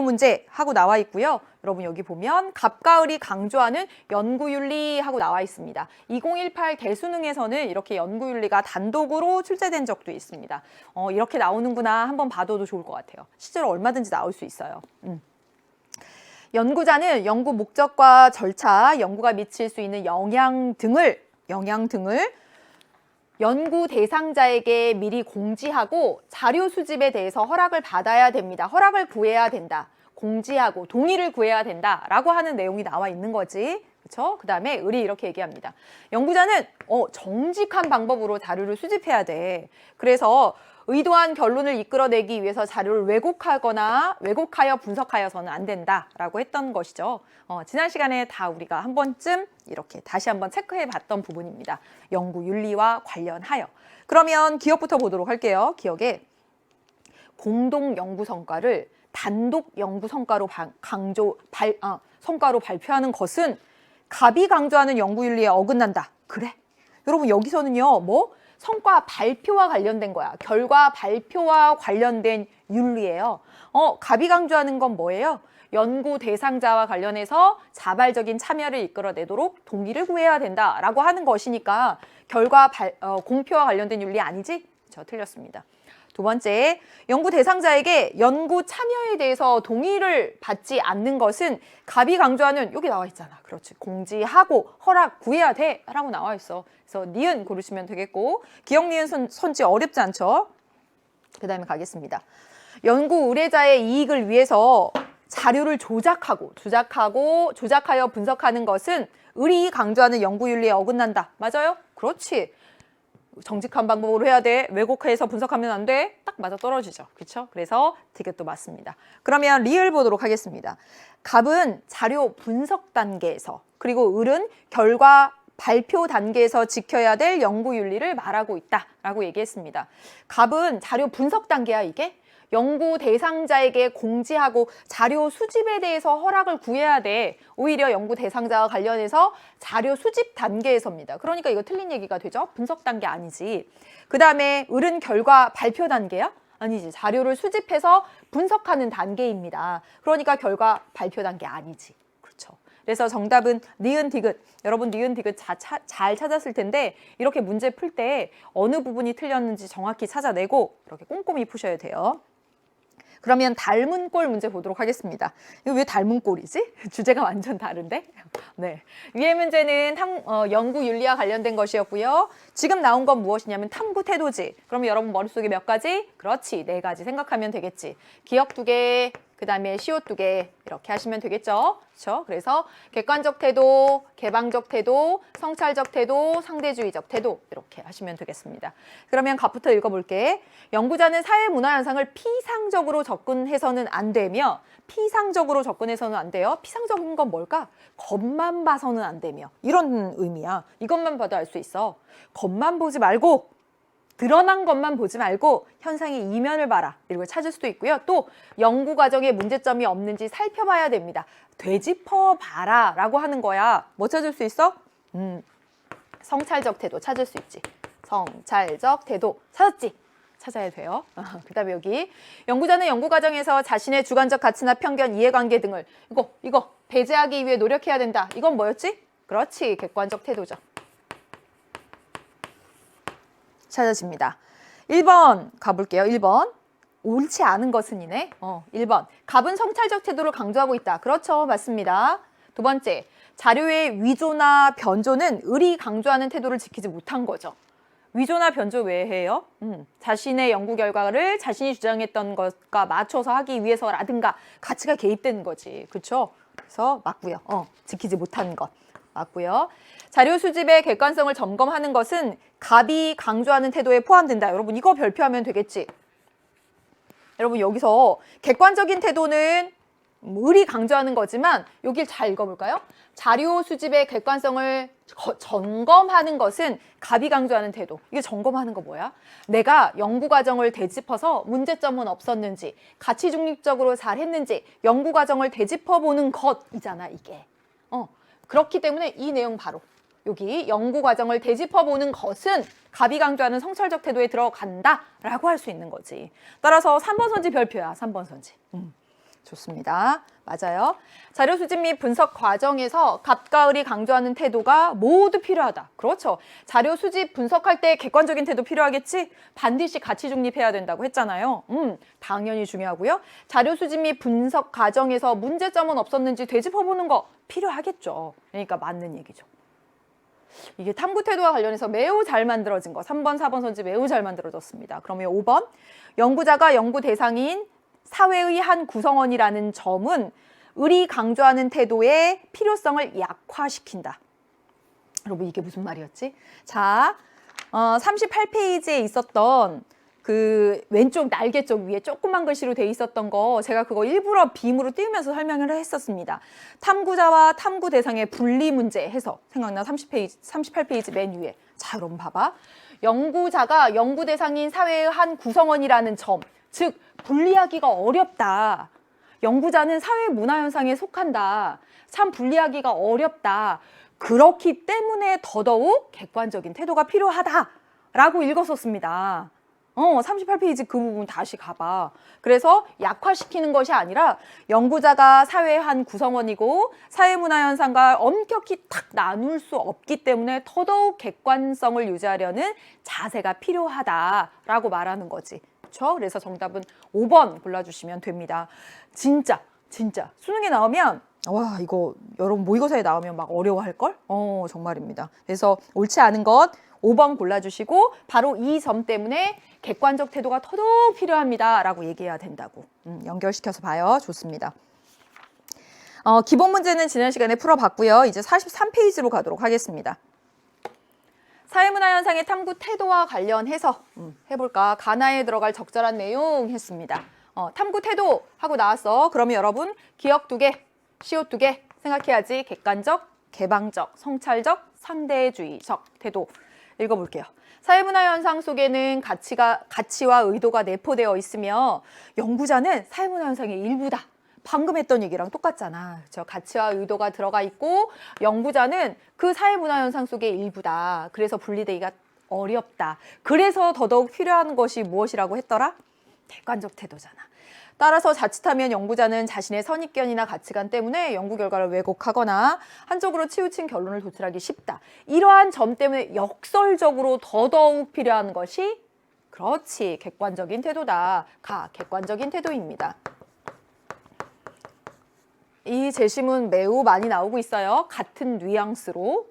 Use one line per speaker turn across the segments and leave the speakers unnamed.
문제 하고 나와 있고요. 여러분 여기 보면 갑과 을이 강조하는 연구윤리 하고 나와 있습니다. 2018 대수능에서는 이렇게 연구윤리가 단독으로 출제된 적도 있습니다. 이렇게 나오는구나 한번 봐둬도 좋을 것 같아요. 실제로 얼마든지 나올 수 있어요. 연구자는 연구 목적과 절차, 연구가 미칠 수 있는 영향 등을 연구 대상자에게 미리 공지하고 자료 수집에 대해서 허락을 받아야 됩니다. 허락을 구해야 된다. 공지하고 동의를 구해야 된다라고 하는 내용이 나와 있는 거지. 그렇죠? 그다음에 을이 이렇게 얘기합니다. 연구자는 정직한 방법으로 자료를 수집해야 돼. 그래서 의도한 결론을 이끌어내기 위해서 자료를 왜곡하여 분석하여서는 안 된다라고 했던 것이죠. 지난 시간에 다 우리가 한 번쯤 이렇게 다시 한번 체크해 봤던 부분입니다. 연구 윤리와 관련하여. 그러면 기억부터 보도록 할게요. 기억에 공동 연구 성과를 단독 연구 성과로 성과로 발표하는 것은 갑이 강조하는 연구 윤리에 어긋난다. 그래. 여러분 여기서는요. 성과 발표와 관련된 거야. 결과 발표와 관련된 윤리예요. 갑이 강조하는 건 뭐예요? 연구 대상자와 관련해서 자발적인 참여를 이끌어내도록 동의를 구해야 된다라고 하는 것이니까 결과 공표와 관련된 윤리 아니지? 저 틀렸습니다. 두 번째, 연구 대상자에게 연구 참여에 대해서 동의를 받지 않는 것은 갑이 강조하는 여기 나와 있잖아. 그렇지. 공지하고 허락 구해야 돼 라고 나와 있어. 그래서 니은 고르시면 되겠고 기억 니은 손지 어렵지 않죠? 그 다음에 가겠습니다. 연구 의뢰자의 이익을 위해서 자료를 조작하여 분석하는 것은 을이 강조하는 연구윤리에 어긋난다. 맞아요? 그렇지. 정직한 방법으로 해야 돼. 왜곡해서 분석하면 안 돼. 딱 맞아 떨어지죠. 그렇죠? 그래서 디귿도 맞습니다. 그러면 리을 보도록 하겠습니다. 갑은 자료 분석 단계에서 그리고 을은 결과 발표 단계에서 지켜야 될 연구윤리를 말하고 있다라고 얘기했습니다. 갑은 자료 분석 단계야 이게. 연구 대상자에게 공지하고 자료 수집에 대해서 허락을 구해야 돼. 오히려 연구 대상자와 관련해서 자료 수집 단계에서입니다. 그러니까 이거 틀린 얘기가 되죠. 분석 단계 아니지. 그 다음에 을은 결과 발표 단계야? 아니지. 자료를 수집해서 분석하는 단계입니다. 그러니까 결과 발표 단계 아니지. 그렇죠. 그래서 정답은 니은 디귿. 여러분 니은 디귿 잘 찾았을 텐데 이렇게 문제 풀 때 어느 부분이 틀렸는지 정확히 찾아내고 이렇게 꼼꼼히 푸셔야 돼요. 그러면 닮은 꼴 문제 보도록 하겠습니다. 이거 왜 닮은 꼴이지? 주제가 완전 다른데? 네. 위의 문제는 연구 윤리와 관련된 것이었고요. 지금 나온 건 무엇이냐면 탐구 태도지. 그러면 여러분 머릿속에 몇 가지? 그렇지. 4가지 생각하면 되겠지. 기억 2개, 그 다음에 시옷 2개 이렇게 하시면 되겠죠. 그렇죠? 그래서 객관적 태도, 개방적 태도, 성찰적 태도, 상대주의적 태도 이렇게 하시면 되겠습니다. 그러면 갑부터 읽어볼게. 연구자는 사회 문화 현상을 피상적으로 접근해서는 안 되며 피상적으로 접근해서는 안 돼요. 피상적인 건 뭘까? 겉만 봐서는 안 되며 이런 의미야. 이것만 봐도 알 수 있어. 겉만 보지 말고 드러난 것만 보지 말고 현상의 이면을 봐라. 이걸 찾을 수도 있고요. 또 연구 과정에 문제점이 없는지 살펴봐야 됩니다. 되짚어 봐라 라고 하는 거야. 뭐 찾을 수 있어? 성찰적 태도 찾을 수 있지. 성찰적 태도 찾았지? 찾아야 돼요. 그 다음에 여기 연구자는 연구 과정에서 자신의 주관적 가치나 편견, 이해관계 등을 이거 배제하기 위해 노력해야 된다. 이건 뭐였지? 그렇지. 객관적 태도죠. 찾아집니다. 1번 가볼게요. 1번. 옳지 않은 것은이네. 1번. 갑은 성찰적 태도를 강조하고 있다. 그렇죠. 맞습니다. 두 번째. 자료의 위조나 변조는 을이 강조하는 태도를 지키지 못한 거죠. 위조나 변조 왜 해요? 자신의 연구 결과를 자신이 주장했던 것과 맞춰서 하기 위해서라든가 가치가 개입되는 거지. 그렇죠? 그래서 맞고요. 지키지 못한 것. 맞고요. 자료 수집의 객관성을 점검하는 것은 갑이 강조하는 태도에 포함된다. 여러분 이거 별표하면 되겠지. 여러분 여기서 객관적인 태도는 을이 강조하는 거지만 여길 잘 읽어볼까요? 자료 수집의 객관성을 점검하는 것은 갑이 강조하는 태도. 이게 점검하는 거 뭐야? 내가 연구 과정을 되짚어서 문제점은 없었는지, 가치 중립적으로 잘 했는지 연구 과정을 되짚어보는 것이잖아 이게. 그렇기 때문에 이 내용 바로 여기 연구 과정을 되짚어보는 것은 갑이 강조하는 성찰적 태도에 들어간다라고 할 수 있는 거지. 따라서 3번 선지 별표야. 3번 선지. 좋습니다. 맞아요. 자료 수집 및 분석 과정에서 갑과 을이 강조하는 태도가 모두 필요하다. 그렇죠. 자료 수집 분석할 때 객관적인 태도 필요하겠지? 반드시 가치 중립해야 된다고 했잖아요. 당연히 중요하고요. 자료 수집 및 분석 과정에서 문제점은 없었는지 되짚어보는 거 필요하겠죠. 그러니까 맞는 얘기죠. 이게 탐구 태도와 관련해서 매우 잘 만들어진 거 3번, 4번 선지 매우 잘 만들어졌습니다. 그러면 5번 연구자가 연구 대상인 사회의 한 구성원이라는 점은 을이 강조하는 태도의 필요성을 약화시킨다. 여러분 이게 무슨 말이었지? 자, 38페이지에 있었던 그 왼쪽 날개 쪽 위에 조그만 글씨로 돼 있었던 거 제가 그거 일부러 빔으로 띄우면서 설명을 했었습니다. 탐구자와 탐구 대상의 분리 문제 해서 생각나 38페이지 맨 위에. 자, 여러분 봐봐. 연구자가 연구 대상인 사회의 한 구성원이라는 점, 즉 분리하기가 어렵다. 연구자는 사회 문화 현상에 속한다. 참 분리하기가 어렵다. 그렇기 때문에 더더욱 객관적인 태도가 필요하다라고 읽었었습니다. 38페이지 그 부분 다시 가봐. 그래서 약화시키는 것이 아니라 연구자가 사회의 한 구성원이고 사회문화 현상과 엄격히 탁 나눌 수 없기 때문에 더더욱 객관성을 유지하려는 자세가 필요하다라고 말하는 거지. 그렇죠? 그래서 정답은 5번 골라주시면 됩니다. 진짜 수능에 나오면 와 이거 여러분 모의고사에 나오면 막 어려워할걸? 정말입니다. 그래서 옳지 않은 것 5번 골라주시고 바로 이 점 때문에 객관적 태도가 더더욱 필요합니다 라고 얘기해야 된다고. 연결시켜서 봐요. 좋습니다. 기본 문제는 지난 시간에 풀어봤고요. 이제 43페이지로 가도록 하겠습니다. 사회문화 현상의 탐구 태도와 관련해서 해볼까? 가나에 들어갈 적절한 내용 했습니다. 탐구 태도 하고 나왔어. 그러면 여러분 기억 2개, 시옷 2개 생각해야지. 객관적, 개방적, 성찰적, 상대주의적 태도. 읽어볼게요. 사회문화 현상 속에는 가치와 의도가 내포되어 있으며 연구자는 사회문화 현상의 일부다. 방금 했던 얘기랑 똑같잖아. 그렇죠? 가치와 의도가 들어가 있고 연구자는 그 사회문화 현상 속의 일부다. 그래서 분리되기가 어렵다. 그래서 더더욱 필요한 것이 무엇이라고 했더라? 객관적 태도잖아. 따라서 자칫하면 연구자는 자신의 선입견이나 가치관 때문에 연구 결과를 왜곡하거나 한쪽으로 치우친 결론을 도출하기 쉽다. 이러한 점 때문에 역설적으로 더더욱 필요한 것이 그렇지 객관적인 태도다. 객관적인 태도입니다. 이 제시문 매우 많이 나오고 있어요. 같은 뉘앙스로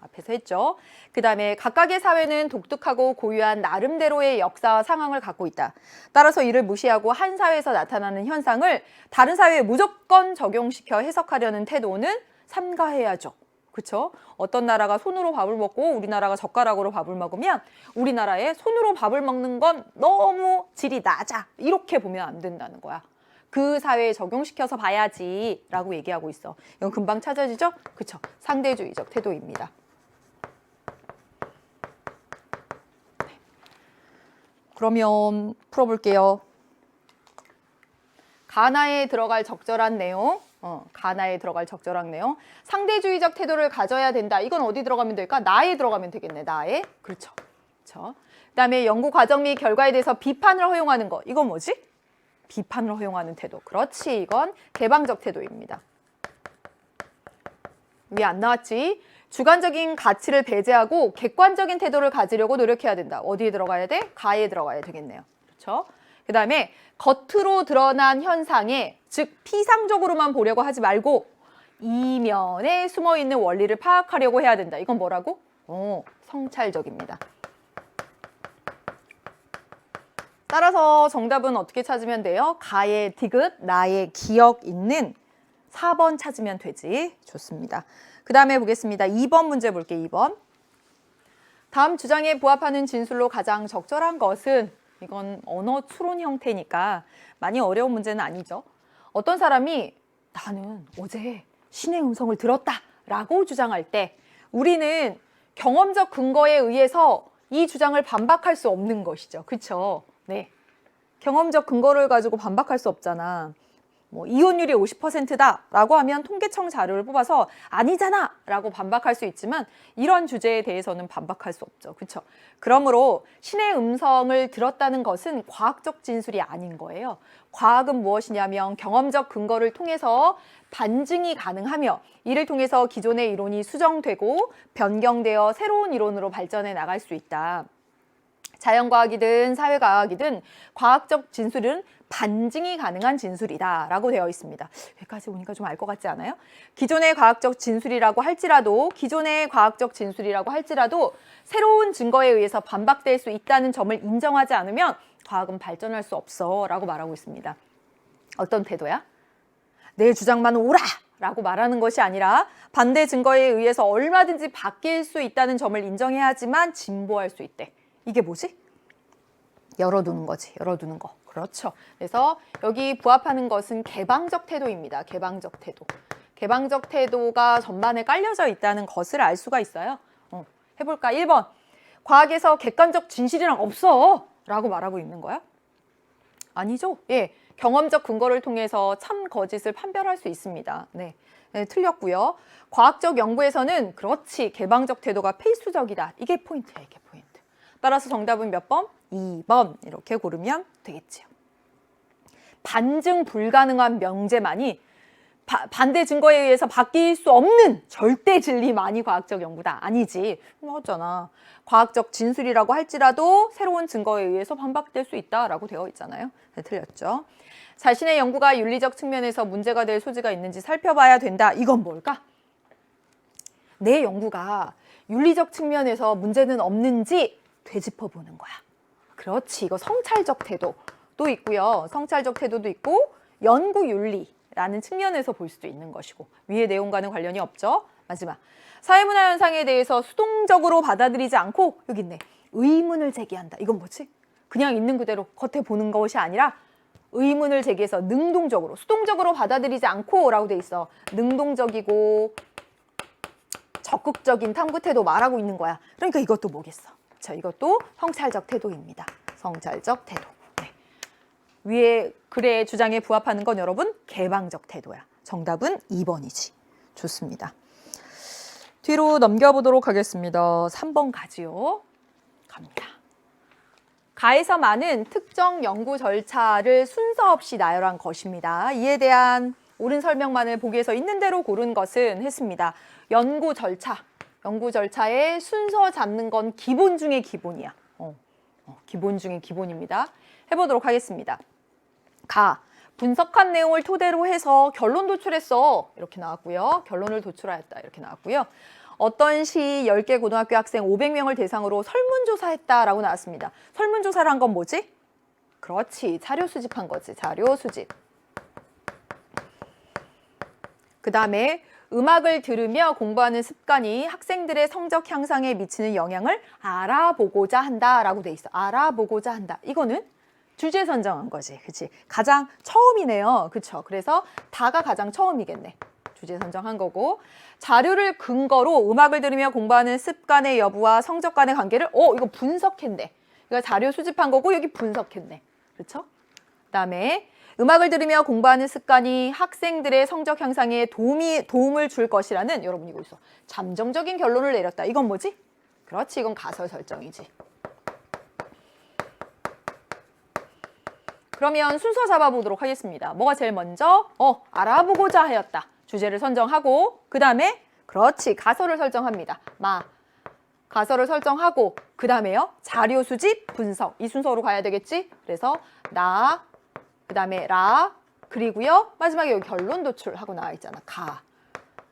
앞에서 했죠. 그 다음에 각각의 사회는 독특하고 고유한 나름대로의 역사와 상황을 갖고 있다. 따라서 이를 무시하고 한 사회에서 나타나는 현상을 다른 사회에 무조건 적용시켜 해석하려는 태도는 삼가해야죠. 그렇죠? 어떤 나라가 손으로 밥을 먹고 우리나라가 젓가락으로 밥을 먹으면 우리나라에 손으로 밥을 먹는 건 너무 질이 낮아. 이렇게 보면 안 된다는 거야. 그 사회에 적용시켜서 봐야지 라고 얘기하고 있어. 이건 금방 찾아지죠? 그쵸? 상대주의적 태도입니다. 네. 그러면 풀어볼게요. 가나에 들어갈 적절한 내용. 가나에 들어갈 적절한 내용. 상대주의적 태도를 가져야 된다. 이건 어디 들어가면 될까? 나에 들어가면 되겠네. 나에. 그렇죠. 그렇죠. 그다음에 연구 과정 및 결과에 대해서 비판을 허용하는 거. 이건 뭐지? 비판을 허용하는 태도. 그렇지. 이건 개방적 태도입니다. 왜 안 나왔지? 주관적인 가치를 배제하고 객관적인 태도를 가지려고 노력해야 된다. 어디에 들어가야 돼? 가에 들어가야 되겠네요. 그렇죠? 그 다음에 겉으로 드러난 현상에 즉 피상적으로만 보려고 하지 말고 이면에 숨어있는 원리를 파악하려고 해야 된다. 이건 뭐라고? 성찰적입니다. 따라서 정답은 어떻게 찾으면 돼요? 가의 디귿, 나의 기억 있는 4번 찾으면 되지. 좋습니다. 그 다음에 보겠습니다. 2번 문제 볼게요. 2번. 다음 주장에 부합하는 진술로 가장 적절한 것은 이건 언어 추론 형태니까 많이 어려운 문제는 아니죠. 어떤 사람이 나는 어제 신의 음성을 들었다 라고 주장할 때 우리는 경험적 근거에 의해서 이 주장을 반박할 수 없는 것이죠. 그렇죠? 네, 경험적 근거를 가지고 반박할 수 없잖아. 뭐 이혼율이 50%다라고 하면 통계청 자료를 뽑아서 아니잖아 라고 반박할 수 있지만 이런 주제에 대해서는 반박할 수 없죠. 그렇죠? 그러므로 신의 음성을 들었다는 것은 과학적 진술이 아닌 거예요. 과학은 무엇이냐면 경험적 근거를 통해서 반증이 가능하며 이를 통해서 기존의 이론이 수정되고 변경되어 새로운 이론으로 발전해 나갈 수 있다. 자연과학이든 사회과학이든 과학적 진술은 반증이 가능한 진술이다 라고 되어 있습니다. 여기까지 오니까 좀 알 것 같지 않아요? 기존의 과학적 진술이라고 할지라도 새로운 증거에 의해서 반박될 수 있다는 점을 인정하지 않으면 과학은 발전할 수 없어 라고 말하고 있습니다. 어떤 태도야? 내 주장만 옳아! 라고 말하는 것이 아니라 반대 증거에 의해서 얼마든지 바뀔 수 있다는 점을 인정해야 하지만 진보할 수 있대. 이게 뭐지? 열어두는 거지. 열어두는 거. 그렇죠. 그래서 여기 부합하는 것은 개방적 태도입니다. 개방적 태도. 개방적 태도가 전반에 깔려져 있다는 것을 알 수가 있어요. 해볼까? 1번. 과학에서 객관적 진실이란 없어. 라고 말하고 있는 거야? 아니죠. 예. 경험적 근거를 통해서 참 거짓을 판별할 수 있습니다. 네, 틀렸고요. 과학적 연구에서는 그렇지 개방적 태도가 필수적이다. 이게 포인트야. 이게 포인트. 따라서 정답은 몇 번? 2번 이렇게 고르면 되겠지요. 반증 불가능한 명제만이 반대 증거에 의해서 바뀔 수 없는 절대 진리만이 과학적 연구다. 아니지. 맞잖아. 과학적 진술이라고 할지라도 새로운 증거에 의해서 반박될 수 있다라고 되어 있잖아요. 네, 틀렸죠. 자신의 연구가 윤리적 측면에서 문제가 될 소지가 있는지 살펴봐야 된다. 이건 뭘까? 내 연구가 윤리적 측면에서 문제는 없는지 되짚어보는 거야. 그렇지. 이거 성찰적 태도도 있고요. 성찰적 태도도 있고 연구윤리라는 측면에서 볼 수도 있는 것이고 위의 내용과는 관련이 없죠. 마지막. 사회문화 현상에 대해서 수동적으로 받아들이지 않고 여기 있네. 의문을 제기한다. 이건 뭐지? 그냥 있는 그대로 겉에 보는 것이 아니라 의문을 제기해서 능동적으로, 수동적으로 받아들이지 않고 라고 돼 있어. 능동적이고 적극적인 탐구 태도 말하고 있는 거야. 그러니까 이것도 뭐겠어? 자, 이것도 성찰적 태도입니다. 성찰적 태도. 네. 위에 글의 주장에 부합하는 건 여러분 개방적 태도야. 정답은 2번이지. 좋습니다. 뒤로 넘겨보도록 하겠습니다. 3번 가지요. 갑니다. 가에서 많은 특정 연구 절차를 순서 없이 나열한 것입니다. 이에 대한 옳은 설명만을 보기에서 있는 대로 고른 것은 했습니다. 연구 절차의 순서 잡는 건 기본 중에 기본이야. 기본 중에 기본입니다. 해보도록 하겠습니다. 가, 분석한 내용을 토대로 해서 결론 도출했어. 이렇게 나왔고요. 결론을 도출하였다. 이렇게 나왔고요. 어떤 시 10개 고등학교 학생 500명을 대상으로 설문조사했다라고 나왔습니다. 설문조사를 한 건 뭐지? 그렇지. 자료 수집한 거지. 자료 수집. 그 다음에 음악을 들으며 공부하는 습관이 학생들의 성적 향상에 미치는 영향을 알아보고자 한다라고 돼 있어. 알아보고자 한다. 이거는 주제 선정한 거지. 그치? 가장 처음이네요. 그쵸? 그래서 다가 가장 처음이겠네. 주제 선정한 거고 자료를 근거로 음악을 들으며 공부하는 습관의 여부와 성적 간의 관계를 이거 분석했네. 이거 자료 수집한 거고 여기 분석했네. 그렇죠? 그다음에 음악을 들으며 공부하는 습관이 학생들의 성적 향상에 도움을 줄 것이라는 여러분 이거 있어. 잠정적인 결론을 내렸다. 이건 뭐지? 그렇지. 이건 가설 설정이지. 그러면 순서 잡아보도록 하겠습니다. 뭐가 제일 먼저? 알아보고자 하였다. 주제를 선정하고 그 다음에 그렇지. 가설을 설정합니다. 가설을 설정하고 그 다음에요. 자료 수집, 분석. 이 순서로 가야 되겠지? 그래서 나, 그 다음에 라, 그리고요. 마지막에 여기 결론 도출하고 나와 있잖아. 가.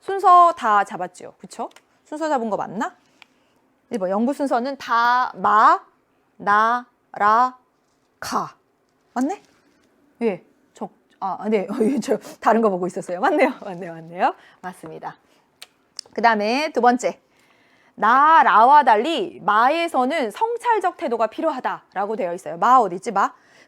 순서 다 잡았죠? 그쵸? 순서 잡은 거 맞나? 1번 연구 순서는 다, 나, 라, 가. 맞네? 예. 네. 저 다른 거 보고 있었어요. 맞네요. 맞습니다. 그 다음에 두 번째. 나, 라와 달리 마에서는 성찰적 태도가 필요하다라고 되어 있어요. 마 어디지?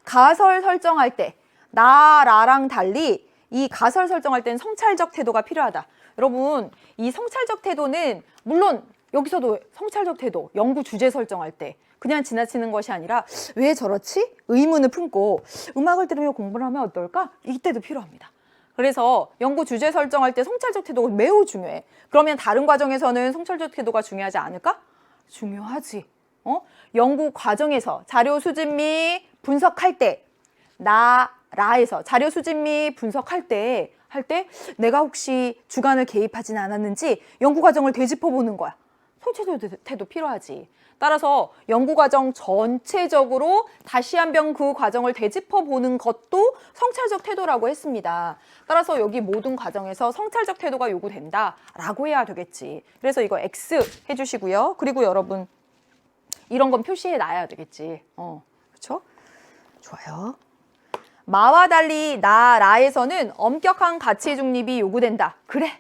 가설 설정할 때 나, 라랑 달리 이 가설 설정할 때는 성찰적 태도가 필요하다. 여러분, 이 성찰적 태도는 물론 여기서도 성찰적 태도, 연구 주제 설정할 때 그냥 지나치는 것이 아니라 왜 저렇지? 의문을 품고 음악을 들으며 공부를 하면 어떨까? 이때도 필요합니다. 그래서 연구 주제 설정할 때 성찰적 태도가 매우 중요해. 그러면 다른 과정에서는 성찰적 태도가 중요하지 않을까? 중요하지. 연구 과정에서 자료 수집 및 분석할 때, 라에서 자료 수집 및 분석할 때, 내가 혹시 주관을 개입하진 않았는지 연구 과정을 되짚어 보는 거야. 성찰적 태도 필요하지. 따라서 연구 과정 전체적으로 다시 한번 그 과정을 되짚어 보는 것도 성찰적 태도라고 했습니다. 따라서 여기 모든 과정에서 성찰적 태도가 요구된다라고 해야 되겠지. 그래서 이거 X 해주시고요. 그리고 여러분 이런 건 표시해 놔야 되겠지. 그렇죠? 좋아요. 마와 달리 라에서는 엄격한 가치 중립이 요구된다. 그래.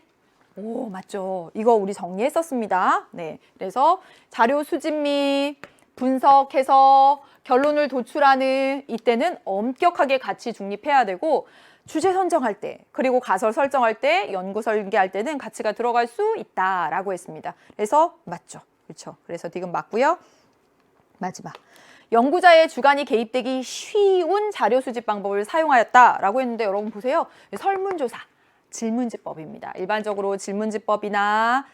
오, 맞죠. 이거 우리 정리했었습니다. 네. 그래서 자료 수집 및 분석해서 결론을 도출하는 이때는 엄격하게 가치 중립해야 되고 주제 선정할 때 그리고 가설 설정할 때 연구 설계할 때는 가치가 들어갈 수 있다라고 했습니다. 그래서 맞죠. 그렇죠. 그래서 디귿 맞고요. 마지막. 연구자의 주관이 개입되기 쉬운 자료 수집 방법을 사용하였다라고 했는데 여러분 보세요. 설문조사. 질문지법입니다. 일반적으로 질문지법이나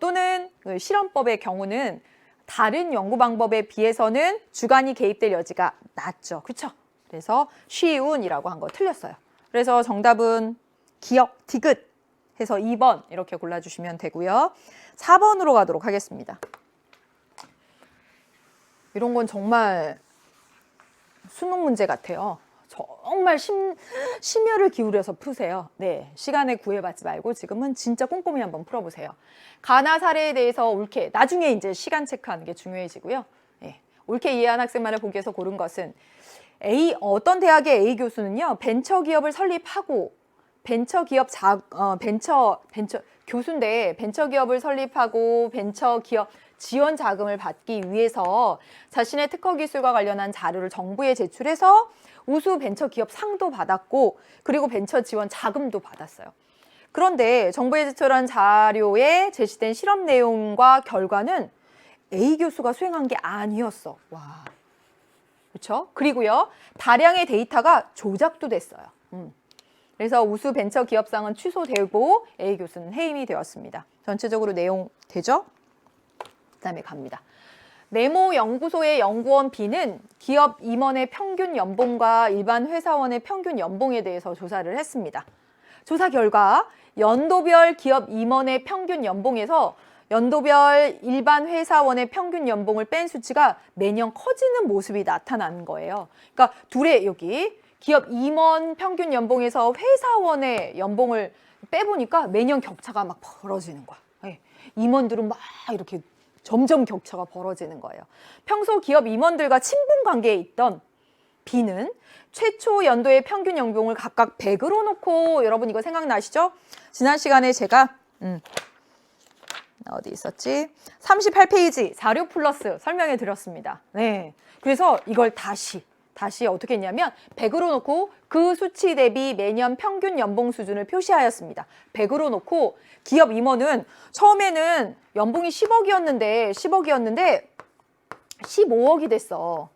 또는 그 실험법의 경우는 다른 연구 방법에 비해서는 주관이 개입될 여지가 낮죠. 그렇죠? 그래서 쉬운이라고 한 거 틀렸어요. 그래서 정답은 기억, 디귿 해서 2번 이렇게 골라주시면 되고요. 4번으로 가도록 하겠습니다. 이런 건 정말 수능 문제 같아요. 정말 심혈을 기울여서 푸세요. 네, 시간에 구애받지 말고 지금은 진짜 꼼꼼히 한번 풀어보세요. 가나 사례에 대해서 옳게 나중에 이제 시간 체크하는 게 중요해지고요. 네, 옳게 이해한 학생만을 보기 위해서 고른 것은 어떤 대학의 A 교수는요 벤처기업을 설립하고 교수인데 벤처기업을 설립하고 벤처기업 지원 자금을 받기 위해서 자신의 특허 기술과 관련한 자료를 정부에 제출해서 우수 벤처기업 상도 받았고 그리고 벤처 지원 자금도 받았어요. 그런데 정부에 제출한 자료에 제시된 실험 내용과 결과는 A 교수가 수행한 게 아니었어. 와, 그렇죠? 그리고요 다량의 데이터가 조작도 됐어요. 그래서 우수 벤처기업상은 취소되고 A 교수는 해임이 되었습니다. 전체적으로 내용 되죠? 그다음에 갑니다. 네모 연구소의 연구원 B는 기업 임원의 평균 연봉과 일반 회사원의 평균 연봉에 대해서 조사를 했습니다. 조사 결과 연도별 기업 임원의 평균 연봉에서 연도별 일반 회사원의 평균 연봉을 뺀 수치가 매년 커지는 모습이 나타나는 거예요. 그러니까 둘의 여기 기업 임원 평균 연봉에서 회사원의 연봉을 빼보니까 매년 격차가 막 벌어지는 거야. 네. 임원들은 막 이렇게 점점 격차가 벌어지는 거예요. 평소 기업 임원들과 친분 관계에 있던 B는 최초 연도의 평균 연봉을 각각 100으로 놓고 여러분 이거 생각나시죠? 지난 시간에 제가 어디 있었지? 38페이지 자료 플러스 설명해 드렸습니다. 네, 그래서 이걸 다시 어떻게 했냐면 100으로 놓고 그 수치 대비 매년 평균 연봉 수준을 표시하였습니다. 100으로 놓고 기업 임원은 처음에는 연봉이 10억이었는데 15억이 됐어.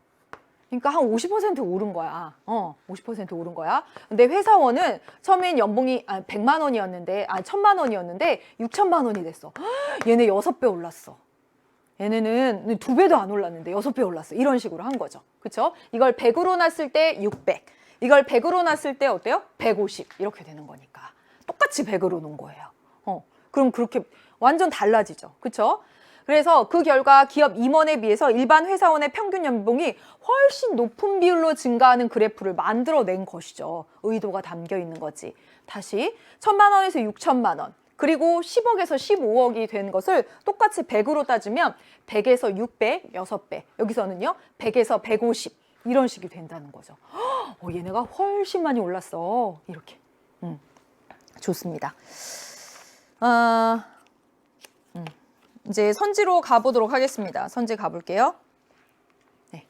그러니까 한 50% 오른 거야. 50% 오른 거야. 근데 회사원은 처음엔 연봉이 100만 원이었는데 1000만 원이었는데 6천만 원이 됐어. 얘네 6배 올랐어. 얘네는 2배도 안 올랐는데 6배 올랐어. 이런 식으로 한 거죠. 그렇죠? 이걸 100으로 놨을 때 600. 이걸 100으로 놨을 때 어때요? 150. 이렇게 되는 거니까. 똑같이 100으로 놓은 거예요. 그럼 그렇게 완전 달라지죠. 그렇죠? 그래서 그 결과 기업 임원에 비해서 일반 회사원의 평균 연봉이 훨씬 높은 비율로 증가하는 그래프를 만들어낸 것이죠. 의도가 담겨 있는 거지. 다시 1000만 원에서 6천만 원. 그리고 10억에서 15억이 된 것을 똑같이 100으로 따지면 100에서 600, 6배. 여기서는요, 100에서 150. 이런 식이 된다는 거죠. 얘네가 훨씬 많이 올랐어. 이렇게. 좋습니다. 이제 선지로 가보도록 하겠습니다. 선지 가볼게요. 네.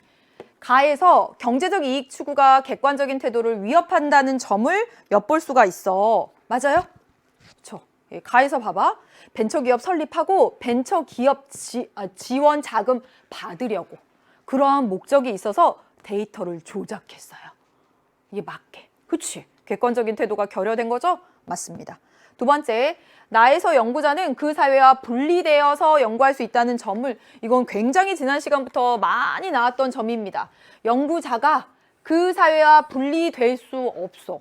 가에서 경제적 이익 추구가 객관적인 태도를 위협한다는 점을 엿볼 수가 있어. 맞아요? 그렇죠. 가에서 봐봐. 벤처기업 설립하고 벤처기업 지원 자금 받으려고 그러한 목적이 있어서 데이터를 조작했어요. 이게 맞게. 그치? 객관적인 태도가 결여된 거죠? 맞습니다. 두 번째, 나에서 연구자는 그 사회와 분리되어서 연구할 수 있다는 점을, 이건 굉장히 지난 시간부터 많이 나왔던 점입니다. 연구자가 그 사회와 분리될 수 없어.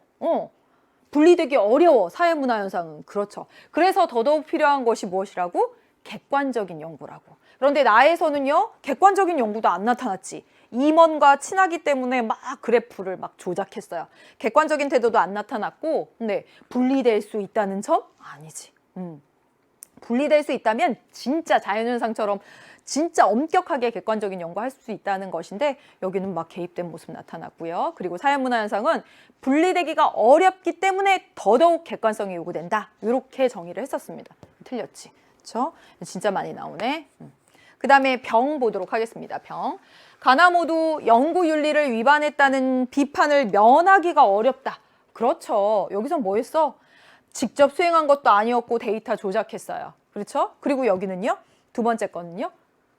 분리되기 어려워, 사회문화 현상은. 그렇죠. 그래서 더더욱 필요한 것이 무엇이라고? 객관적인 연구라고. 그런데 나에서는요, 객관적인 연구도 안 나타났지. 임원과 친하기 때문에 막 그래프를 막 조작했어요. 객관적인 태도도 안 나타났고, 네, 분리될 수 있다는 점? 아니지. 분리될 수 있다면 진짜 자연현상처럼 진짜 엄격하게 객관적인 연구할 수 있다는 것인데, 여기는 막 개입된 모습 나타났고요. 그리고 사회문화 현상은 분리되기가 어렵기 때문에 더더욱 객관성이 요구된다. 이렇게 정의를 했었습니다. 틀렸지. 그렇죠? 진짜 많이 나오네. 그 다음에 병 보도록 하겠습니다. 병. 가나모도 연구윤리를 위반했다는 비판을 면하기가 어렵다. 그렇죠. 여기서 뭐 했어? 직접 수행한 것도 아니었고 데이터 조작했어요. 그렇죠? 그리고 여기는요. 두 번째 거는요.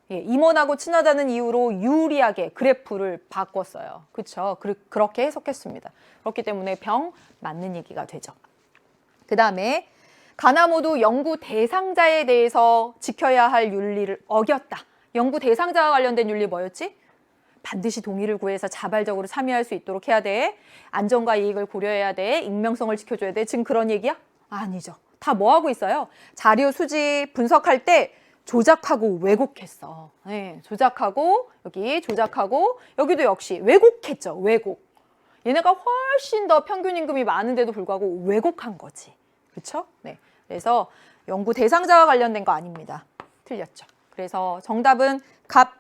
임원하고 친하다는 이유로 유리하게 그래프를 바꿨어요. 그렇죠? 그렇게 해석했습니다. 그렇기 때문에 병 맞는 얘기가 되죠. 그 다음에 가나모도 연구 대상자에 대해서 지켜야 할 윤리를 어겼다. 연구 대상자와 관련된 윤리 뭐였지? 반드시 동의를 구해서 자발적으로 참여할 수 있도록 해야 돼. 안전과 이익을 고려해야 돼. 익명성을 지켜줘야 돼. 지금 그런 얘기야? 아니죠. 다 뭐 하고 있어요? 자료 수집 분석할 때 조작하고 왜곡했어. 네, 조작하고 여기 조작하고 여기도 역시 왜곡했죠. 왜곡. 얘네가 훨씬 더 평균 임금이 많은데도 불구하고 왜곡한 거지. 그렇죠? 네. 그래서 연구 대상자와 관련된 거 아닙니다. 틀렸죠. 그래서 정답은 갑,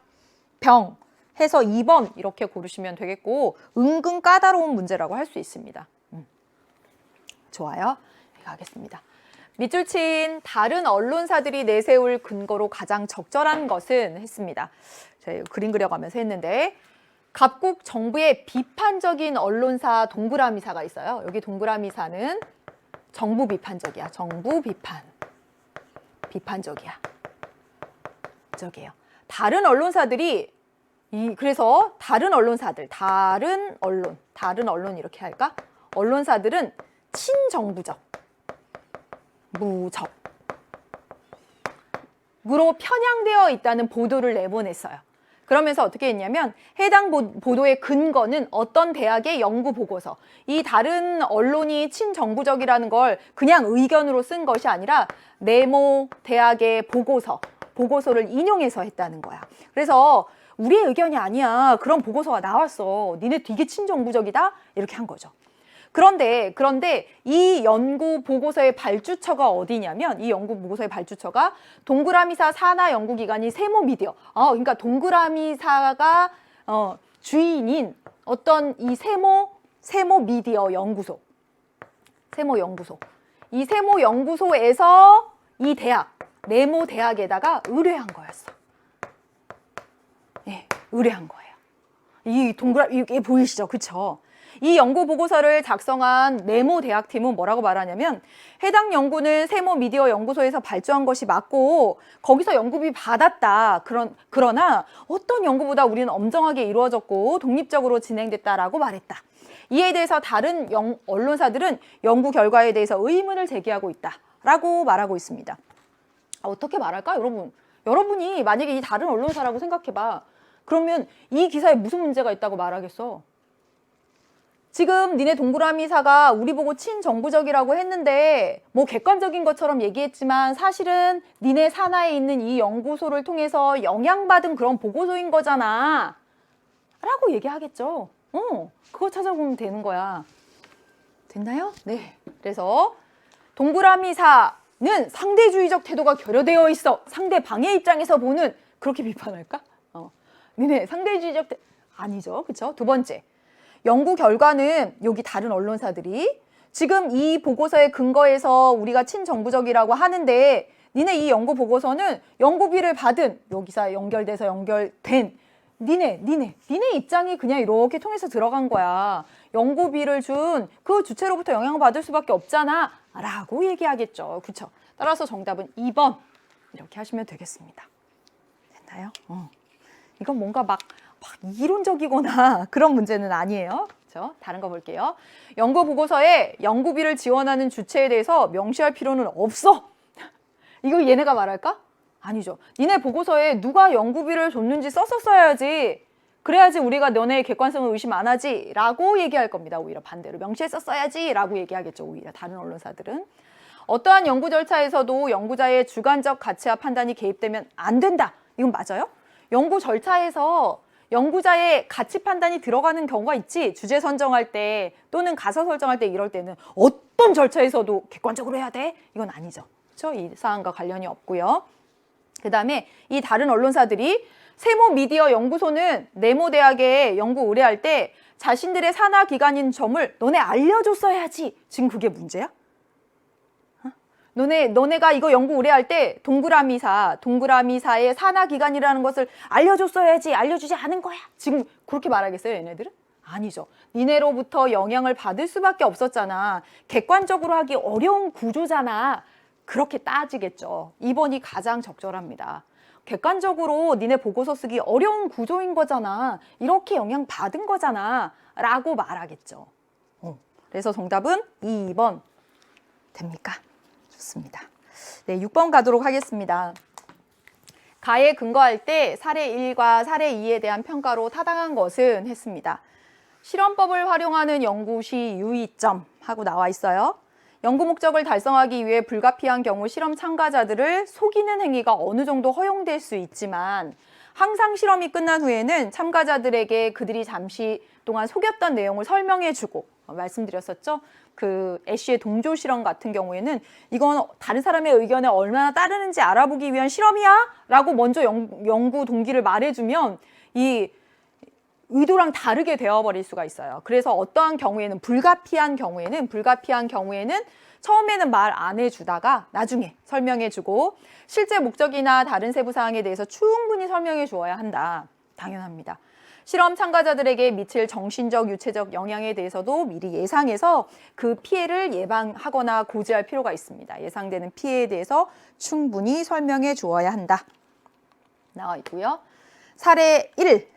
병 해서 2번 이렇게 고르시면 되겠고, 은근 까다로운 문제라고 할 수 있습니다. 좋아요. 가겠습니다. 밑줄 친 다른 언론사들이 내세울 근거로 가장 적절한 것은 했습니다. 제가 그림 그려가면서 했는데, 각국 정부의 비판적인 언론사 동그라미사가 있어요. 여기 동그라미사는 정부 비판적이야. 정부 비판. 비판적이야. 저기요. 다른 언론사들이 그래서 다른 언론사들, 다른 언론 이렇게 할까? 언론사들은 친정부적, 무적 으로 편향되어 있다는 보도를 내보냈어요. 그러면서 어떻게 했냐면 해당 보도의 근거는 어떤 대학의 연구 보고서, 이 다른 언론이 친정부적이라는 걸 그냥 의견으로 쓴 것이 아니라 네모 대학의 보고서를 인용해서 했다는 거야. 그래서 우리의 의견이 아니야. 그런 보고서가 나왔어. 니네 되게 친정부적이다? 이렇게 한 거죠. 그런데 이 연구 보고서의 발주처가 어디냐면, 이 연구 보고서의 발주처가 동그라미사 산하 연구기관이 세모미디어. 그러니까 동그라미사가 주인인 어떤 이 세모미디어 연구소. 세모연구소. 이 세모연구소에서 이 대학, 네모 대학에다가 의뢰한 거였어. 예, 의뢰한 거예요. 이게 보이시죠? 그쵸? 이 연구 보고서를 작성한 네모 대학팀은 뭐라고 말하냐면, 해당 연구는 세모 미디어 연구소에서 발주한 것이 맞고 거기서 연구비 받았다. 그러나 어떤 연구보다 우리는 엄정하게 이루어졌고 독립적으로 진행됐다라고 말했다. 이에 대해서 다른 언론사들은 연구 결과에 대해서 의문을 제기하고 있다라고 말하고 있습니다. 어떻게 말할까, 여러분? 여러분이 만약에 이 다른 언론사라고 생각해봐. 그러면 이 기사에 무슨 문제가 있다고 말하겠어? 지금 니네 동그라미사가 우리 보고 친정부적이라고 했는데 뭐 객관적인 것처럼 얘기했지만 사실은 니네 산하에 있는 이 연구소를 통해서 영향받은 그런 보고서인 거잖아 라고 얘기하겠죠. 그거 찾아보면 되는 거야. 됐나요? 네. 그래서 동그라미사는 상대주의적 태도가 결여되어 있어. 상대방의 입장에서 보는, 그렇게 비판할까? 니네 상대주의적 아니죠. 그쵸? 두 번째, 연구 결과는 여기 다른 언론사들이 지금 이 보고서의 근거에서 우리가 친정부적이라고 하는데, 니네 이 연구 보고서는 연구비를 받은, 여기서 연결돼서 연결된 니네 입장이 그냥 이렇게 통해서 들어간 거야. 연구비를 준 그 주체로부터 영향을 받을 수밖에 없잖아 라고 얘기하겠죠. 그쵸? 따라서 정답은 2번 이렇게 하시면 되겠습니다. 됐나요? 이건 뭔가 막 이론적이거나 그런 문제는 아니에요. 그렇죠? 다른 거 볼게요. 연구 보고서에 연구비를 지원하는 주체에 대해서 명시할 필요는 없어. 이거 얘네가 말할까? 아니죠. 니네 보고서에 누가 연구비를 줬는지 썼었어야지. 그래야지 우리가 너네의 객관성을 의심 안 하지 라고 얘기할 겁니다. 오히려 반대로 명시했었어야지 라고 얘기하겠죠. 오히려 다른 언론사들은. 어떠한 연구 절차에서도 연구자의 주관적 가치와 판단이 개입되면 안 된다. 이건 맞아요? 연구 절차에서 연구자의 가치 판단이 들어가는 경우가 있지. 주제 선정할 때 또는 가사 설정할 때 이럴 때는 어떤 절차에서도 객관적으로 해야 돼? 이건 아니죠. 그렇죠? 이 사안과 관련이 없고요. 그 다음에 이 다른 언론사들이 세모미디어 연구소는 네모대학에 연구 의뢰할 때 자신들의 산하 기관인 점을 너네 알려줬어야지. 지금 그게 문제야? 너네가 이거 연구 의뢰할 때 동그라미사의 산하 기관이라는 것을 알려줬어야지. 알려주지 않은 거야. 지금 그렇게 말하겠어요, 얘네들은? 아니죠. 니네로부터 영향을 받을 수밖에 없었잖아. 객관적으로 하기 어려운 구조잖아. 그렇게 따지겠죠. 2번이 가장 적절합니다. 객관적으로 니네 보고서 쓰기 어려운 구조인 거잖아. 이렇게 영향 받은 거잖아. 라고 말하겠죠. 그래서 정답은 2번 됩니까? 좋습니다. 네, 6번 가도록 하겠습니다. 가에 근거할 때 사례 1과 사례 2에 대한 평가로 타당한 것은 했습니다. 실험법을 활용하는 연구 시 유의점 하고 나와 있어요. 연구 목적을 달성하기 위해 불가피한 경우 실험 참가자들을 속이는 행위가 어느 정도 허용될 수 있지만 항상 실험이 끝난 후에는 참가자들에게 그들이 잠시 동안 속였던 내용을 설명해주고 말씀드렸었죠. 그 애쉬의 동조 실험 같은 경우에는 이건 다른 사람의 의견에 얼마나 따르는지 알아보기 위한 실험이야 라고 먼저 연구 동기를 말해주면 이 의도랑 다르게 되어버릴 수가 있어요. 그래서 어떠한 경우에는 불가피한 경우에는 처음에는 말 안 해주다가 나중에 설명해주고 실제 목적이나 다른 세부 사항에 대해서 충분히 설명해 주어야 한다. 당연합니다. 실험 참가자들에게 미칠 정신적, 유체적 영향에 대해서도 미리 예상해서 그 피해를 예방하거나 고지할 필요가 있습니다. 예상되는 피해에 대해서 충분히 설명해 주어야 한다. 나와 있고요. 사례 1.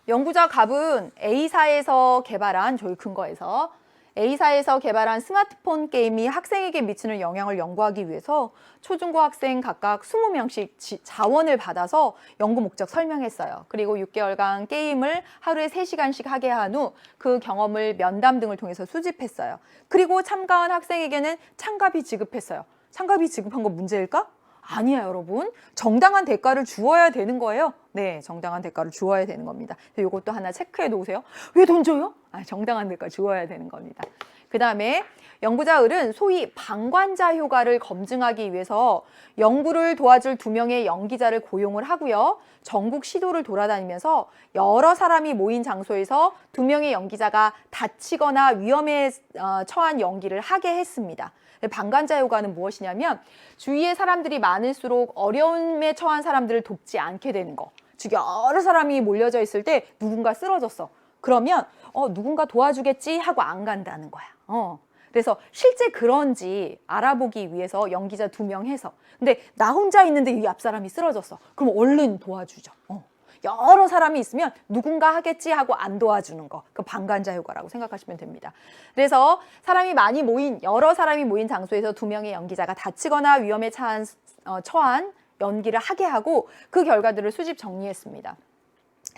연구자 갑은 A사에서 개발한 저희 근거에서 A사에서 개발한 스마트폰 게임이 학생에게 미치는 영향을 연구하기 위해서 초중고 학생 각각 20명씩 자원을 받아서 연구 목적 설명했어요. 그리고 6개월간 게임을 하루에 3시간씩 하게 한 후 그 경험을 면담 등을 통해서 수집했어요. 그리고 참가한 학생에게는 참가비 지급했어요. 참가비 지급한 거 문제일까? 아니야, 여러분. 정당한 대가를 주어야 되는 거예요. 네, 정당한 대가를 주어야 되는 겁니다. 이것도 하나 체크해 놓으세요. 왜 돈 줘요? 정당한 대가 주어야 되는 겁니다. 그 다음에 연구자 을은 소위 방관자 효과를 검증하기 위해서 연구를 도와줄 2명의 연기자를 고용을 하고요. 전국 시도를 돌아다니면서 여러 사람이 모인 장소에서 2명의 연기자가 다치거나 위험에 처한 연기를 하게 했습니다. 방관자 효과는 무엇이냐면 주위에 사람들이 많을수록 어려움에 처한 사람들을 돕지 않게 되는 거. 즉 여러 사람이 몰려져 있을 때 누군가 쓰러졌어. 그러면 누군가 도와주겠지 하고 안 간다는 거야. 그래서 실제 그런지 알아보기 위해서 연기자 2명 해서. 근데 나 혼자 있는데 이 앞 사람이 쓰러졌어. 그럼 얼른 도와주죠. 여러 사람이 있으면 누군가 하겠지 하고 안 도와주는 거. 그 방관자 효과라고 생각하시면 됩니다. 그래서 여러 사람이 모인 장소에서 2명의 연기자가 다치거나 위험에 처한 연기를 하게 하고 그 결과들을 수집 정리했습니다.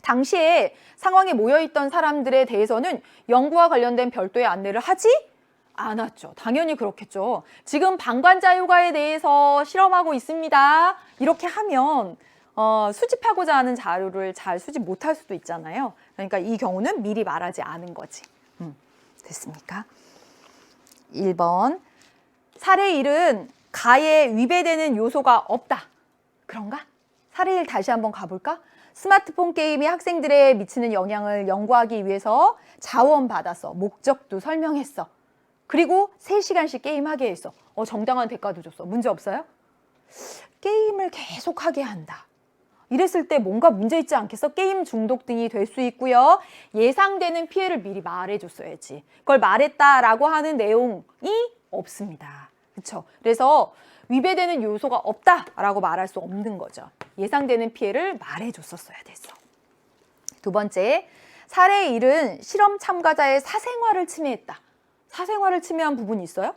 당시에 상황에 모여있던 사람들에 대해서는 연구와 관련된 별도의 안내를 하지 않았죠. 당연히 그렇겠죠. 지금 방관자 효과에 대해서 실험하고 있습니다. 이렇게 하면 수집하고자 하는 자료를 잘 수집 못할 수도 있잖아요. 그러니까 이 경우는 미리 말하지 않은 거지. 됐습니까? 1번. 사례 1은 가에 위배되는 요소가 없다. 그런가? 사례 1 다시 한번 가볼까? 스마트폰 게임이 학생들에 미치는 영향을 연구하기 위해서 자원받았어. 목적도 설명했어. 그리고 3시간씩 게임하게 했어. 정당한 대가도 줬어. 문제 없어요? 게임을 계속하게 한다. 이랬을 때 뭔가 문제 있지 않겠어? 게임 중독 등이 될 수 있고요. 예상되는 피해를 미리 말해줬어야지. 그걸 말했다라고 하는 내용이 없습니다. 그렇죠? 그래서 위배되는 요소가 없다라고 말할 수 없는 거죠. 예상되는 피해를 말해줬었어야 됐어. 2번째, 사례 1은 실험 참가자의 사생활을 침해했다. 사생활을 침해한 부분이 있어요?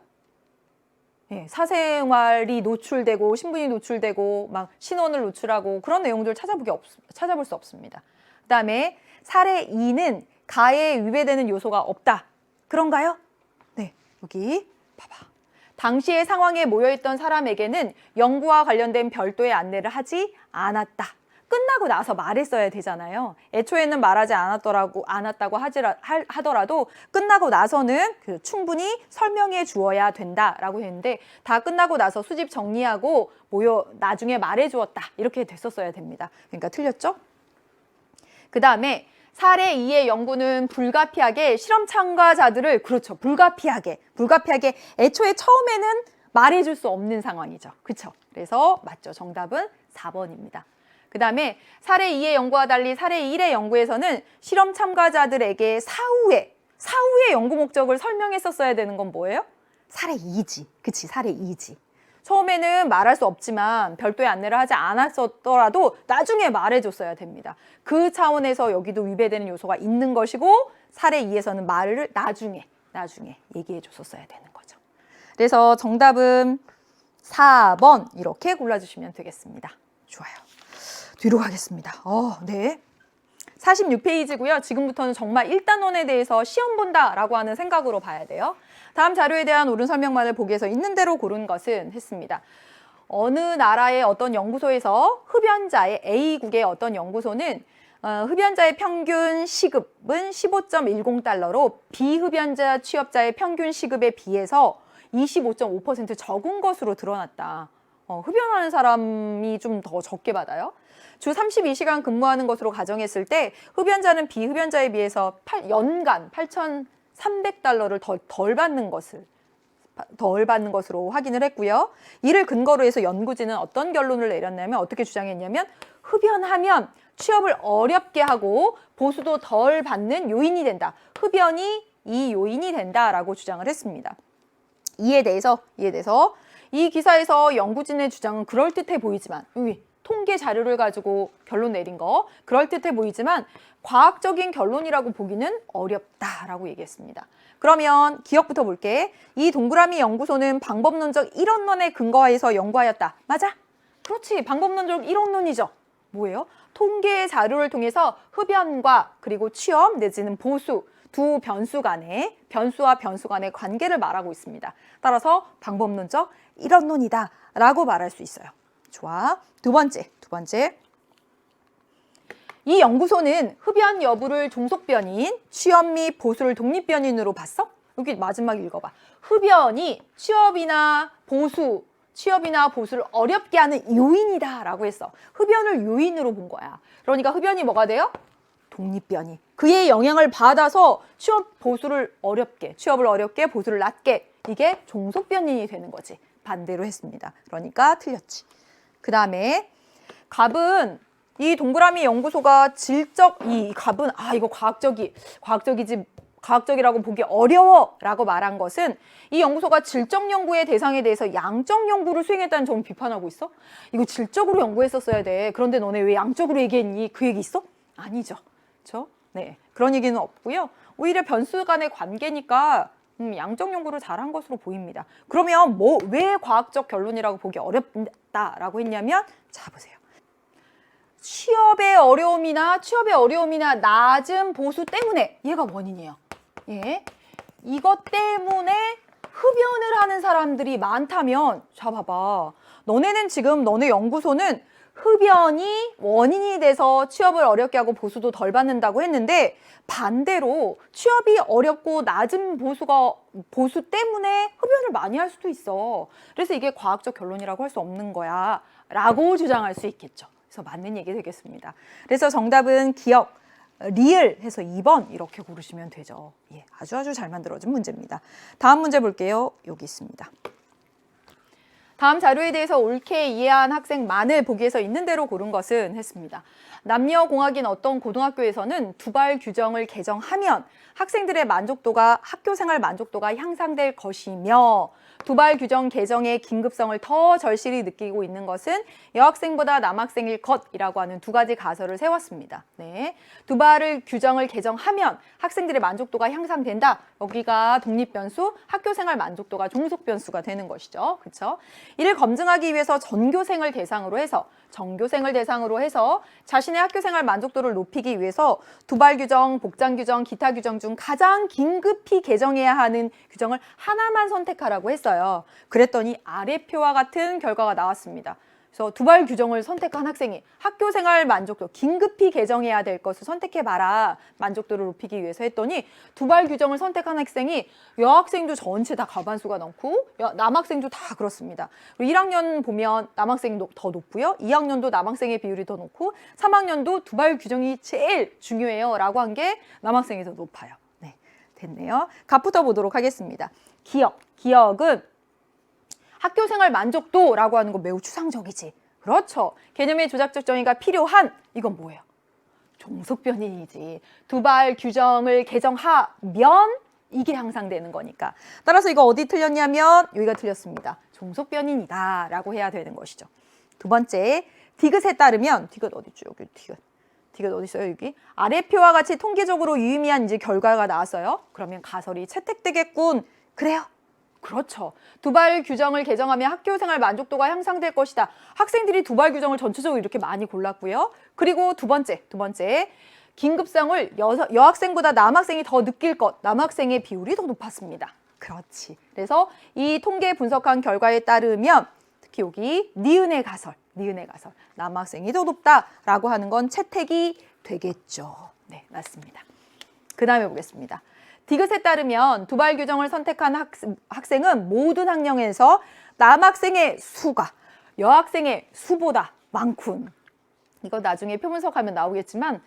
예, 사생활이 노출되고 신분이 노출되고 막 신원을 노출하고 그런 내용들 찾아볼 수 없습니다. 그다음에 사례 2는 가해에 위배되는 요소가 없다. 그런가요? 네, 여기 봐봐. 당시의 상황에 모여있던 사람에게는 연구와 관련된 별도의 안내를 하지 않았다. 끝나고 나서 말했어야 되잖아요. 애초에는 말하지 않았다고 하더라도 끝나고 나서는 충분히 설명해 주어야 된다라고 했는데 다 끝나고 나서 수집 정리하고 나중에 말해 주었다. 이렇게 됐었어야 됩니다. 그러니까 틀렸죠? 그 다음에 사례 2의 연구는 불가피하게 실험 참가자들을 그렇죠. 불가피하게 애초에 처음에는 말해줄 수 없는 상황이죠. 그렇죠? 그래서 맞죠. 정답은 4번입니다. 그 다음에 사례 2의 연구와 달리 사례 1의 연구에서는 실험 참가자들에게 사후에 연구 목적을 설명했었어야 되는 건 뭐예요? 사례 2지. 그치? 사례 2지. 처음에는 말할 수 없지만 별도의 안내를 하지 않았더라도 나중에 말해줬어야 됩니다. 그 차원에서 여기도 위배되는 요소가 있는 것이고 사례 2에서는 말을 나중에 얘기해 줬었어야 되는 거죠. 그래서 정답은 4번 이렇게 골라주시면 되겠습니다. 좋아요. 뒤로 가겠습니다. 네. 46페이지고요. 지금부터는 정말 1단원에 대해서 시험 본다라고 하는 생각으로 봐야 돼요. 다음 자료에 대한 옳은 설명만을 보기에서 있는 대로 고른 것은 했습니다. 어느 나라의 어떤 연구소에서 흡연자의 A국의 어떤 연구소는 흡연자의 평균 시급은 15.10달러로 비흡연자 취업자의 평균 시급에 비해서 25.5% 적은 것으로 드러났다. 흡연하는 사람이 좀 더 적게 받아요. 주 32시간 근무하는 것으로 가정했을 때 흡연자는 비흡연자에 비해서 연간 8,300달러를 덜 받는 것으로 확인을 했고요. 이를 근거로 해서 연구진은 어떤 결론을 내렸냐면 어떻게 주장했냐면 흡연하면 취업을 어렵게 하고 보수도 덜 받는 요인이 된다. 흡연이 이 요인이 된다라고 주장을 했습니다. 이에 대해서 이 기사에서 연구진의 주장은 그럴듯해 보이지만 통계 자료를 가지고 결론 내린 거 그럴듯해 보이지만 과학적인 결론이라고 보기는 어렵다라고 얘기했습니다. 그러면 기억부터 볼게. 이 동그라미 연구소는 방법론적 이론론에 근거해서 연구하였다. 맞아? 그렇지. 방법론적 이론론이죠. 뭐예요? 통계 자료를 통해서 흡연과 그리고 취업 내지는 보수 두 변수와 변수 간의 관계를 말하고 있습니다. 따라서 방법론적 이론론이다 라고 말할 수 있어요. 좋아. 두 번째. 이 연구소는 흡연 여부를 종속변이인 취업 및 보수를 독립변인으로 봤어? 여기 마지막 읽어봐. 흡연이 취업이나 보수를 어렵게 하는 요인이다 라고 했어. 흡연을 요인으로 본 거야. 그러니까 흡연이 뭐가 돼요? 독립변이. 그의 영향을 받아서 취업을 어렵게, 보수를 낮게. 이게 종속변인이 되는 거지. 반대로 했습니다. 그러니까 틀렸지. 그 다음에 갑은 이 동그라미 연구소가 이거 과학적이라고 보기 어려워 라고 말한 것은 이 연구소가 질적 연구의 대상에 대해서 양적 연구를 수행했다는 점을 비판하고 있어? 이거 질적으로 연구했었어야 돼. 그런데 너네 왜 양적으로 얘기했니? 그 얘기 있어? 아니죠. 그렇죠? 네, 그런 얘기는 없고요. 오히려 변수 간의 관계니까 양적 연구를 잘한 것으로 보입니다. 그러면 왜 과학적 결론이라고 보기 어렵다라고 했냐면 자 보세요. 취업의 어려움이나 낮은 보수 때문에 얘가 원인이에요. 예, 이것 때문에 흡연을 하는 사람들이 많다면 자 봐봐. 너네 연구소는 흡연이 원인이 돼서 취업을 어렵게 하고 보수도 덜 받는다고 했는데 반대로 취업이 어렵고 낮은 보수 때문에 흡연을 많이 할 수도 있어. 그래서 이게 과학적 결론이라고 할 수 없는 거야 라고 주장할 수 있겠죠. 그래서 맞는 얘기 되겠습니다. 그래서 정답은 기억, 리을 해서 2번 이렇게 고르시면 되죠. 예, 아주 잘 만들어진 문제입니다. 다음 문제 볼게요. 여기 있습니다. 다음 자료에 대해서 옳게 이해한 학생만을 보기에서 있는 대로 고른 것은 했습니다. 남녀공학인 어떤 고등학교에서는 두발 규정을 개정하면 학교 생활 만족도가 향상될 것이며 두발 규정 개정의 긴급성을 더 절실히 느끼고 있는 것은 여학생보다 남학생일 것이라고 하는 두 가지 가설을 세웠습니다. 네. 두발을 규정을 개정하면 학생들의 만족도가 향상된다. 여기가 독립변수, 학교생활 만족도가 종속변수가 되는 것이죠. 그렇죠? 이를 검증하기 위해서 전교생을 대상으로 해서 자신의 학교생활 만족도를 높이기 위해서 두발 규정, 복장 규정, 기타 규정 중 가장 긴급히 개정해야 하는 규정을 하나만 선택하라고 했어요. 그랬더니 아래 표와 같은 결과가 나왔습니다. 그래서 두발 규정을 선택한 학생이 학교생활 만족도, 긴급히 개정해야 될 것을 선택해봐라. 만족도를 높이기 위해서 했더니 두발 규정을 선택한 학생이 여학생도 전체 다 과반수가 넘고 남학생도 다 그렇습니다. 그리고 1학년 보면 남학생이 더 높고요. 2학년도 남학생의 비율이 더 높고 3학년도 두발 규정이 제일 중요해요. 라고 한 게 남학생이 더 높아요. 네, 됐네요. 갑부터 보도록 하겠습니다. 기억은 학교생활 만족도라고 하는 거 매우 추상적이지. 그렇죠. 개념의 조작적 정의가 필요한 이건 뭐예요? 종속변이지. 두발 규정을 개정하면 이게 향상되는 거니까. 따라서 이거 어디 틀렸냐면 여기가 틀렸습니다. 종속변인이다 라고 해야 되는 것이죠. 두 번째, 디귿에 따르면 디귿 어디죠? 여기 디귿 어디 있어요? 여기 아래 표와 같이 통계적으로 유의미한 이제 결과가 나왔어요. 그러면 가설이 채택되겠군. 그래요. 그렇죠. 두발 규정을 개정하면 학교생활 만족도가 향상될 것이다. 학생들이 두발 규정을 전체적으로 이렇게 많이 골랐고요. 그리고 두 번째, 긴급성을 여학생보다 남학생이 더 느낄 것, 남학생의 비율이 더 높았습니다. 그렇지. 그래서 이 통계 분석한 결과에 따르면 특히 여기 니은의 가설, 남학생이 더 높다라고 하는 건 채택이 되겠죠. 네, 맞습니다. 그 다음에 보겠습니다. 디귿에 따르면 두발 규정을 선택한 학생은 모든 학년에서 남학생의 수가 여학생의 수보다 많군. 이거 나중에 표분석하면 나오겠지만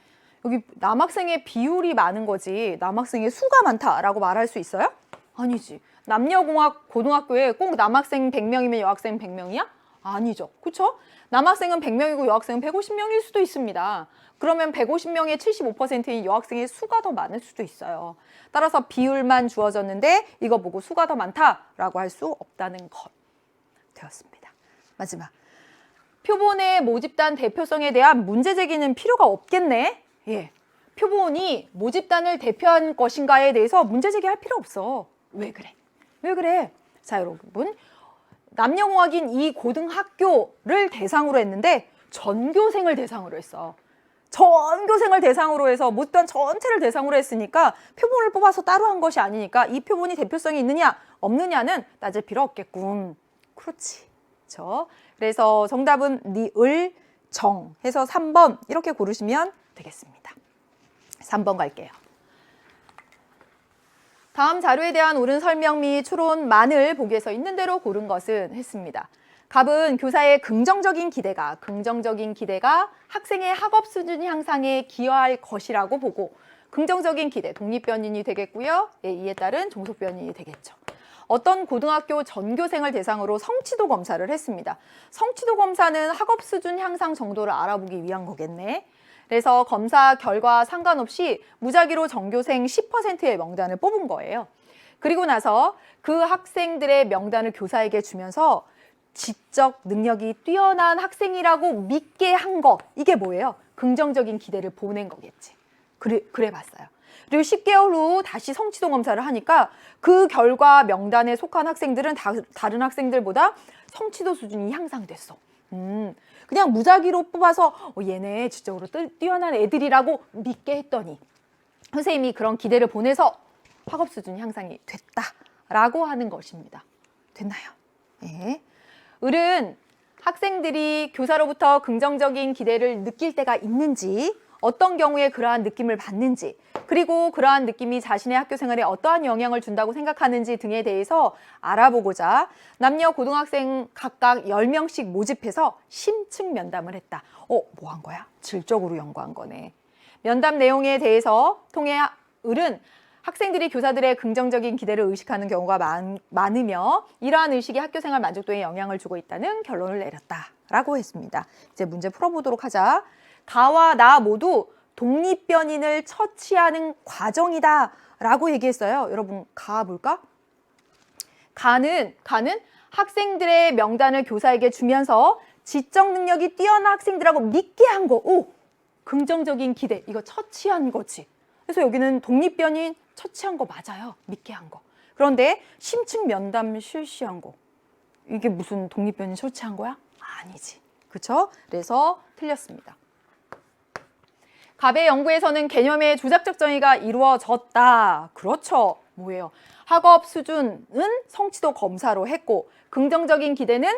여기 남학생의 비율이 많은 거지 남학생의 수가 많다라고 말할 수 있어요? 아니지. 남녀공학 고등학교에 꼭 남학생 100명이면 여학생 100명이야? 아니죠. 그렇죠? 남학생은 100명이고 여학생은 150명일 수도 있습니다. 그러면 150명의 75%인 여학생의 수가 더 많을 수도 있어요. 따라서 비율만 주어졌는데 이거 보고 수가 더 많다라고 할 수 없다는 것 되었습니다. 마지막. 표본의 모집단 대표성에 대한 문제 제기는 필요가 없겠네. 예. 표본이 모집단을 대표한 것인가에 대해서 문제 제기할 필요 없어. 왜 그래? 자, 여러분. 남녀공학인 이 고등학교를 대상으로 했는데 전교생을 대상으로 했어. 전교생을 대상으로 해서 모집단 전체를 대상으로 했으니까 표본을 뽑아서 따로 한 것이 아니니까 이 표본이 대표성이 있느냐 없느냐는 따질 필요 없겠군. 그렇지. 그렇죠? 그래서 정답은 니을 정 해서 3번 이렇게 고르시면 되겠습니다. 3번 갈게요. 다음 자료에 대한 옳은 설명 및 추론만을 보기에서 있는 대로 고른 것은 했습니다. 갑은 교사의 긍정적인 기대가 학생의 학업 수준 향상에 기여할 것이라고 보고 긍정적인 기대, 독립변인이 되겠고요. 예, 이에 따른 종속변인이 되겠죠. 어떤 고등학교 전교생을 대상으로 성취도 검사를 했습니다. 성취도 검사는 학업 수준 향상 정도를 알아보기 위한 거겠네. 그래서 검사 결과 상관없이 무작위로 전교생 10%의 명단을 뽑은 거예요. 그리고 나서 그 학생들의 명단을 교사에게 주면서 지적 능력이 뛰어난 학생이라고 믿게 한 거. 이게 뭐예요? 긍정적인 기대를 보낸 거겠지. 그래 봤어요. 그리고 10개월 후 다시 성취도 검사를 하니까 그 결과 명단에 속한 학생들은 다른 학생들보다 성취도 수준이 향상됐어. 그냥 무작위로 뽑아서 얘네 지적으로 뛰어난 애들이라고 믿게 했더니 선생님이 그런 기대를 보내서 학업 수준 향상이 됐다라고 하는 것입니다. 됐나요? 네. 을은 학생들이 교사로부터 긍정적인 기대를 느낄 때가 있는지 어떤 경우에 그러한 느낌을 받는지 그리고 그러한 느낌이 자신의 학교 생활에 어떠한 영향을 준다고 생각하는지 등에 대해서 알아보고자 남녀 고등학생 각각 10명씩 모집해서 심층 면담을 했다. 뭐 한 거야? 질적으로 연구한 거네. 면담 내용에 대해서 통해 을은 학생들이 교사들의 긍정적인 기대를 의식하는 경우가 많으며 이러한 의식이 학교생활 만족도에 영향을 주고 있다는 결론을 내렸다라고 했습니다. 이제 문제 풀어보도록 하자. 가와 나 모두 독립변인을 처치하는 과정이다 라고 얘기했어요. 여러분 가 볼까? 가는 학생들의 명단을 교사에게 주면서 지적 능력이 뛰어난 학생들하고 믿게 한 거. 오, 긍정적인 기대. 이거 처치한 거지. 그래서 여기는 독립변인 처치한 거 맞아요. 믿게 한 거. 그런데 심층 면담 실시한 거. 이게 무슨 독립변인 처치한 거야? 아니지. 그렇죠? 그래서 틀렸습니다. 갑의 연구에서는 개념의 조작적 정의가 이루어졌다. 그렇죠. 뭐예요? 학업 수준은 성취도 검사로 했고 긍정적인 기대는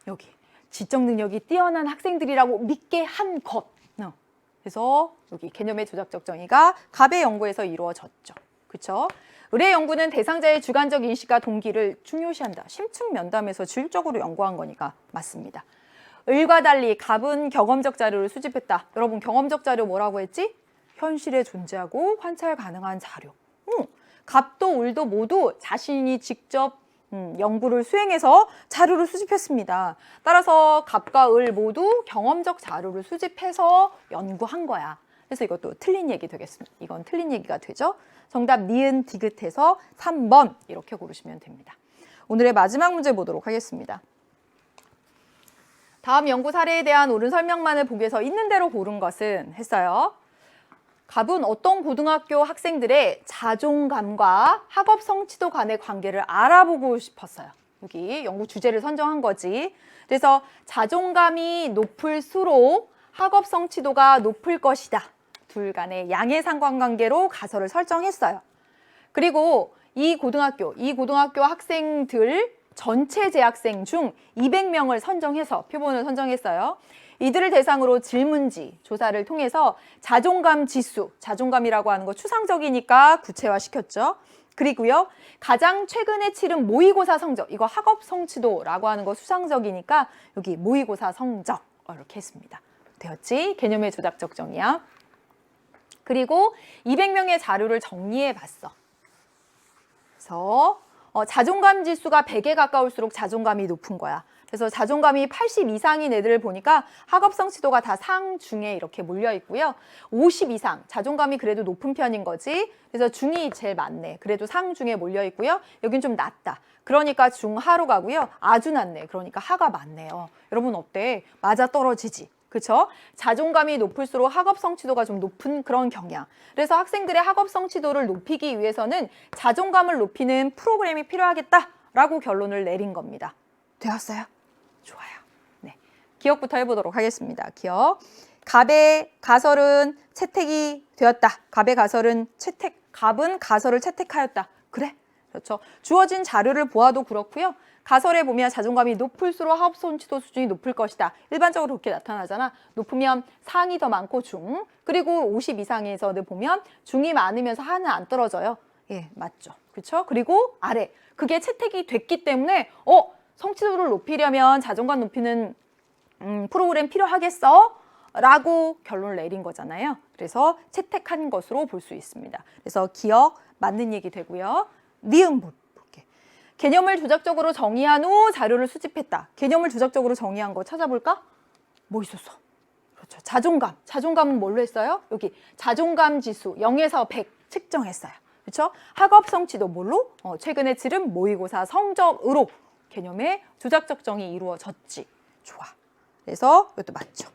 여기 지적 능력이 뛰어난 학생들이라고 믿게 한 것. 그래서 여기 개념의 조작적 정의가 갑의 연구에서 이루어졌죠. 그렇죠? 을의 연구는 대상자의 주관적 인식과 동기를 중요시한다. 심층 면담에서 질적으로 연구한 거니까 맞습니다. 을과 달리 갑은 경험적 자료를 수집했다. 여러분 경험적 자료 뭐라고 했지? 현실에 존재하고 관찰 가능한 자료. 갑도 을도 모두 자신이 직접 연구를 수행해서 자료를 수집했습니다. 따라서 갑과 을 모두 경험적 자료를 수집해서 연구한 거야. 그래서 이것도 틀린 얘기 되겠습니다. 이건 틀린 얘기가 되죠. 정답 니은 디귿해서 3번 이렇게 고르시면 됩니다. 오늘의 마지막 문제 보도록 하겠습니다. 다음 연구 사례에 대한 옳은 설명만을 보기 위해서 있는 대로 고른 것은 했어요. 갑은 어떤 고등학교 학생들의 자존감과 학업 성취도 간의 관계를 알아보고 싶었어요. 여기 연구 주제를 선정한 거지. 그래서 자존감이 높을수록 학업 성취도가 높을 것이다. 둘 간의 양의 상관관계로 가설을 설정했어요. 그리고 이 고등학교 학생들 전체 재학생 중 200명을 선정해서 표본을 선정했어요. 이들을 대상으로 질문지 조사를 통해서 자존감 지수, 자존감이라고 하는 거 추상적이니까 구체화시켰죠. 그리고요, 가장 최근에 치른 모의고사 성적, 이거 학업 성취도라고 하는 거 수상적이니까 여기 모의고사 성적 이렇게 했습니다. 되었지? 개념의 조작적 정의야. 그리고 200명의 자료를 정리해 봤어. 그래서 자존감 지수가 100에 가까울수록 자존감이 높은 거야. 그래서 자존감이 80 이상인 애들을 보니까 학업 성취도가 다 상중에 이렇게 몰려 있고요. 50 이상, 자존감이 그래도 높은 편인 거지. 그래서 중이 제일 많네. 그래도 상중에 몰려 있고요. 여긴 좀 낮다. 그러니까 중하로 가고요. 아주 낮네. 그러니까 하가 많네요. 여러분 어때? 맞아 떨어지지. 그렇죠? 자존감이 높을수록 학업 성취도가 좀 높은 그런 경향. 그래서 학생들의 학업 성취도를 높이기 위해서는 자존감을 높이는 프로그램이 필요하겠다라고 결론을 내린 겁니다. 되었어요? 좋아요. 네, 기억부터 해보도록 하겠습니다. 기억. 갑의 가설은 채택이 되었다. 갑의 가설은 갑은 가설을 채택하였다. 그래? 그렇죠. 주어진 자료를 보아도 그렇고요. 가설에 보면 자존감이 높을수록 학업 성취도 수준이 높을 것이다. 일반적으로 그렇게 나타나잖아. 높으면 상이 더 많고 중. 그리고 50 이상에서 보면 중이 많으면서 하는 안 떨어져요. 예, 맞죠. 그렇죠? 그리고 아래. 그게 채택이 됐기 때문에 성취도를 높이려면 자존감 높이는 프로그램 필요하겠어? 라고 결론을 내린 거잖아요. 그래서 채택한 것으로 볼 수 있습니다. 그래서 기억 맞는 얘기 되고요. 니은 볼게. 개념을 조작적으로 정의한 후 자료를 수집했다. 개념을 조작적으로 정의한 거 찾아볼까? 뭐 있었어? 그렇죠. 자존감. 자존감은 뭘로 했어요? 여기 자존감 지수 0에서 100 측정했어요. 그렇죠? 학업 성취도 뭘로? 최근에 치른 모의고사 성적으로 개념의 조작적 정의 이루어졌지. 좋아. 그래서 이것도 맞죠.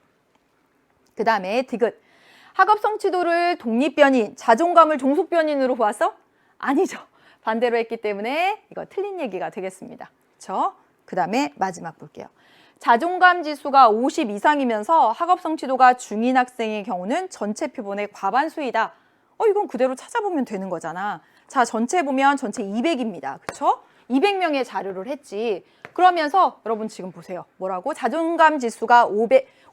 그 다음에 디귿. 학업 성취도를 독립변인, 자존감을 종속변인으로 보았어? 아니죠. 반대로 했기 때문에 이거 틀린 얘기가 되겠습니다. 그렇죠? 그 다음에 마지막 볼게요. 자존감 지수가 50 이상이면서 학업 성취도가 중인 학생의 경우는 전체 표본의 과반수이다. 이건 그대로 찾아보면 되는 거잖아. 자, 전체 보면 전체 200입니다. 그렇죠? 200명의 자료를 했지. 그러면서 여러분 지금 보세요. 뭐라고? 자존감 지수가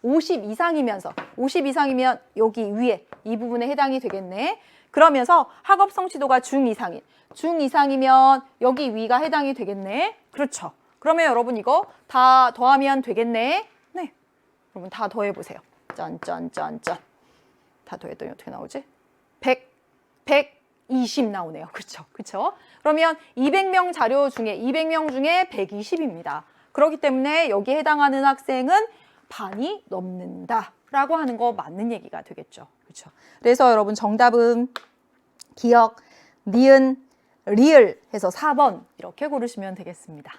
50 이상이면서 50 이상이면 여기 위에 이 부분에 해당이 되겠네. 그러면서 학업 성취도가 중 이상이면 여기 위가 해당이 되겠네. 그렇죠. 그러면 여러분 이거 다 더하면 되겠네. 네. 여러분 다 더해보세요. 짠짠짠짠. 다 더했더니 어떻게 나오지? 120 나오네요. 그렇죠. 그렇죠. 그러면 200명 자료 중에 200명 중에 120입니다. 그렇기 때문에 여기에 해당하는 학생은 반이 넘는다라고 하는 거 맞는 얘기가 되겠죠. 그렇죠. 그래서 여러분 정답은 기억, 니은, 리을 해서 4번 이렇게 고르시면 되겠습니다.